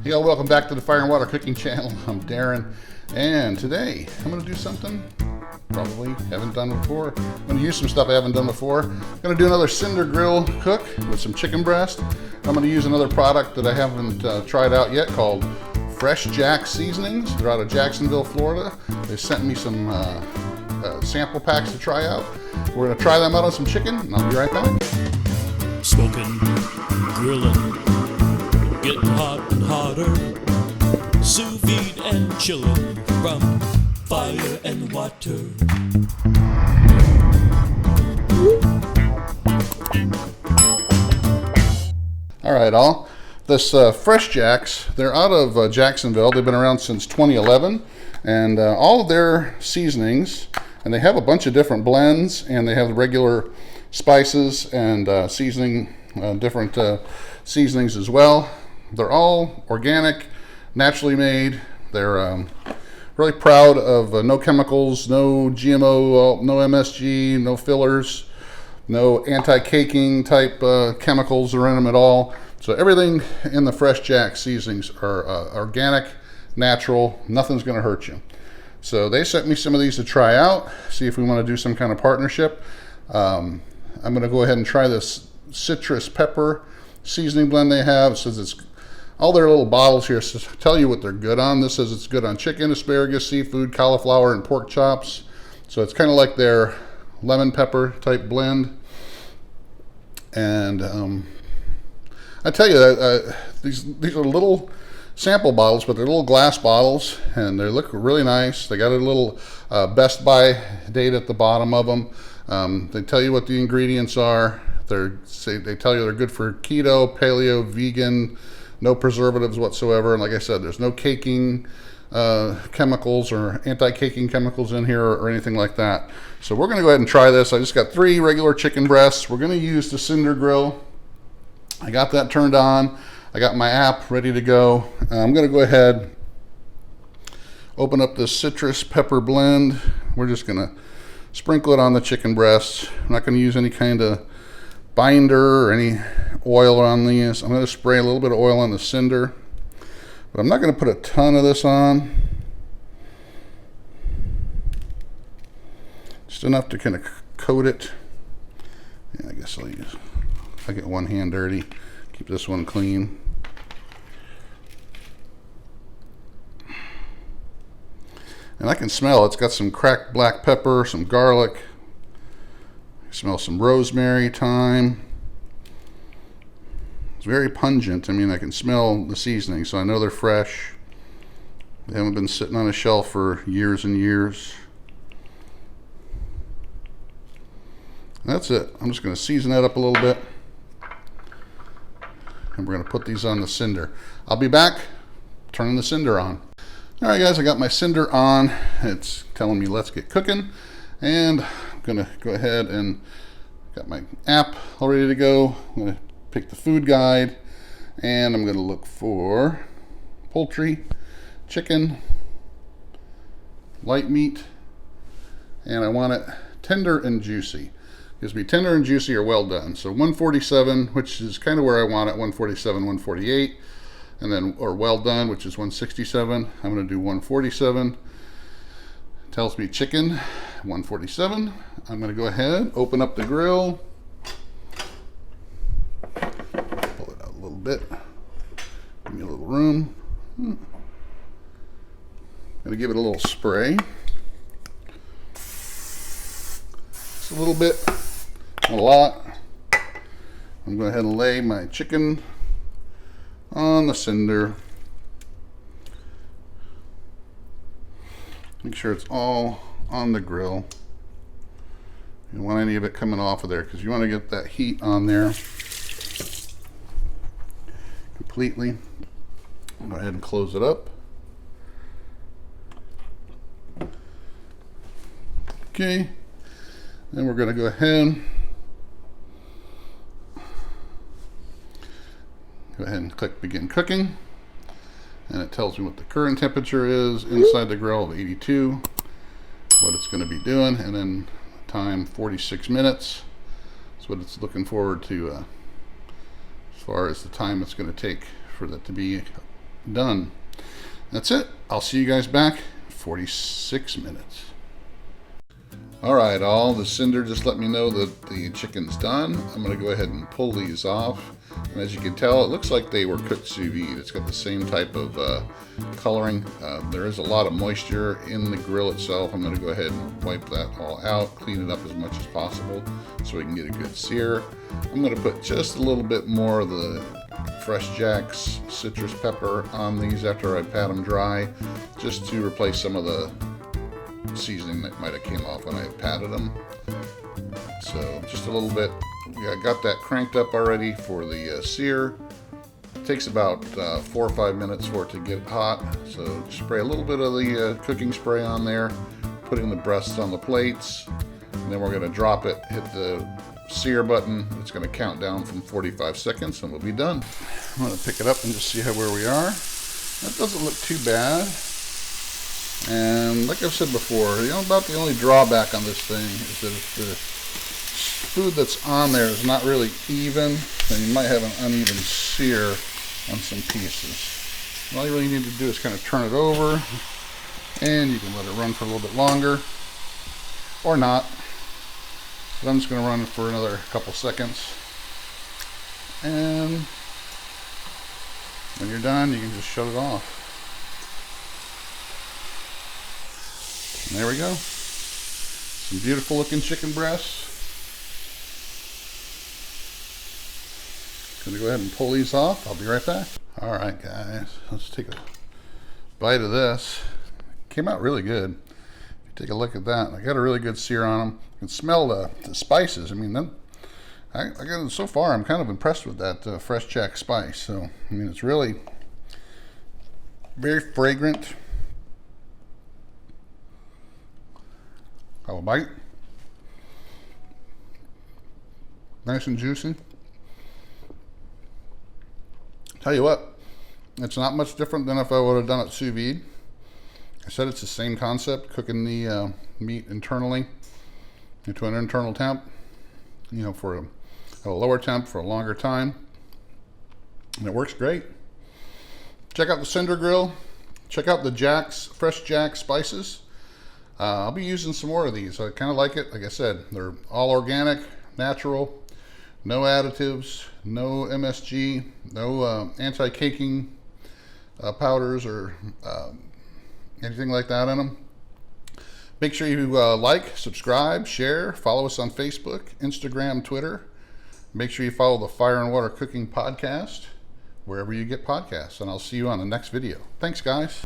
Yo, welcome back to the Fire and Water Cooking Channel. I'm Darren, and today I'm going to do something probably haven't done before. I'm going to use some stuff I haven't done before. I'm going to do another Cinder Grill cook with some chicken breast. I'm going to use another product that I haven't tried out yet called FreshJax Seasonings. They're out of Jacksonville, Florida. They sent me some sample packs to try out. We're going to try them out on some chicken, and I'll be right back. Smoking, grilling, getting hot and hotter, sous vide and chilling from fire and water. All right, all. This FreshJax, they're out of Jacksonville. They've been around since 2011, and all of their seasonings, and they have a bunch of different blends, and they have regular spices and different seasonings as well. They're all organic, naturally made. They're really proud of no chemicals, no GMO, no MSG, no fillers, no anti-caking type chemicals are in them at all. So everything in the FreshJax seasonings are organic, natural, nothing's going to hurt you. So they sent me some of these to try out, see if we want to do some kind of partnership. I'm going to go ahead and try this citrus pepper seasoning blend they have. It says it's all their little bottles here tell you what they're good on. This says it's good on chicken, asparagus, seafood, cauliflower, and pork chops. So it's kind of like their lemon pepper type blend. And I tell you, these are little sample bottles, but they're little glass bottles, and they look really nice. They got a little Best By date at the bottom of them. They tell you what the ingredients are. They tell you they're good for keto, paleo, vegan, no preservatives whatsoever. And like I said, there's no caking chemicals or anti-caking chemicals in here or anything like that. So we're going to go ahead and try this. I just got 3 regular chicken breasts. We're going to use the Cinder Grill. I got that turned on. I got my app ready to go. I'm going to go ahead, open up this citrus pepper blend. We're just going to sprinkle it on the chicken breasts. I'm not going to use any kind of binder or any oil on these. I'm going to spray a little bit of oil on the cinder, but I'm not going to put a ton of this on. Just enough to kind of coat it. Yeah, I guess I'll get one hand dirty. Keep this one clean. And I can smell it's got some cracked black pepper, some garlic. I smell some rosemary, thyme. It's very pungent. I mean, I can smell the seasoning, so I know they're fresh. They haven't been sitting on a shelf for years and years. And that's it. I'm just going to season that up a little bit. And we're going to put these on the cinder. I'll be back turning the cinder on. All right, guys, I got my cinder on. It's telling me let's get cooking. And I'm going to go ahead and got my app all ready to go. I'm going to pick the food guide, and I'm going to look for poultry, chicken, light meat, and I want it tender and juicy. Gives me tender and juicy or well done. So 147, which is kind of where I want it, 147, 148, and then, or well done, which is 167. I'm going to do 147. Tells me chicken, 147. I'm going to go ahead, open up the grill, pull it out a little bit, give me a little room. I'm going to give it a little spray. Just a little bit. A lot. I'm going to go ahead and lay my chicken on the cinder. Make sure it's all on the grill. You don't want any of it coming off of there because you want to get that heat on there completely. Go ahead and close it up. Okay. Then we're going to go ahead and click begin cooking, and it tells me what the current temperature is inside the grill of 82, what it's going to be doing, and then time 46 minutes. That's what it's looking forward to as far as the time it's going to take for that to be done. That's it. I'll see you guys back in 46 minutes. All right, all the Cinder just let me know that the chicken's done. I'm going to go ahead and pull these off. And as you can tell, it looks like they were cooked sous vide. It's got the same type of coloring. There is a lot of moisture in the grill itself. I'm going to go ahead and wipe that all out, clean it up as much as possible so we can get a good sear. I'm going to put just a little bit more of the FreshJax Citrus Pepper on these after I pat them dry, just to replace some of the seasoning that might have came off when I patted them. So just a little bit. I got that cranked up already for the sear. It takes about 4 or 5 minutes for it to get hot. So just spray a little bit of the cooking spray on there, putting the breasts on the plates, and then we're going to drop it, hit the sear button. It's going to count down from 45 seconds and we'll be done. I'm going to pick it up and just see where we are. That doesn't look too bad. And like I've said before, about the only drawback on this thing is that if the food that's on there is not really even, then you might have an uneven sear on some pieces. All you really need to do is kind of turn it over, and you can let it run for a little bit longer, or not. But I'm just going to run it for another couple seconds. And when you're done, you can just shut it off. And there we go. Some beautiful looking chicken breasts. Gonna go ahead and pull these off. I'll be right back. All right, guys, let's take a bite of this. Came out really good. Take a look at that. I got a really good sear on them. You can smell the spices. I mean, so far I'm kind of impressed with that FreshJax spice. So, I mean, it's really very fragrant. Have a bite. Nice and juicy. Tell you what, it's not much different than if I would have done it sous vide. I said it's the same concept, cooking the meat internally into an internal temp, for a lower temp for a longer time. And it works great. Check out the Cinder Grill. Check out the FreshJax spices. I'll be using some more of these. I kind of like it. Like I said, they're all organic, natural, no additives, no MSG, no anti-caking powders or anything like that in them. Make sure you like, subscribe, share, follow us on Facebook, Instagram, Twitter. Make sure you follow the Fire and Water Cooking Podcast wherever you get podcasts, and I'll see you on the next video. Thanks, guys.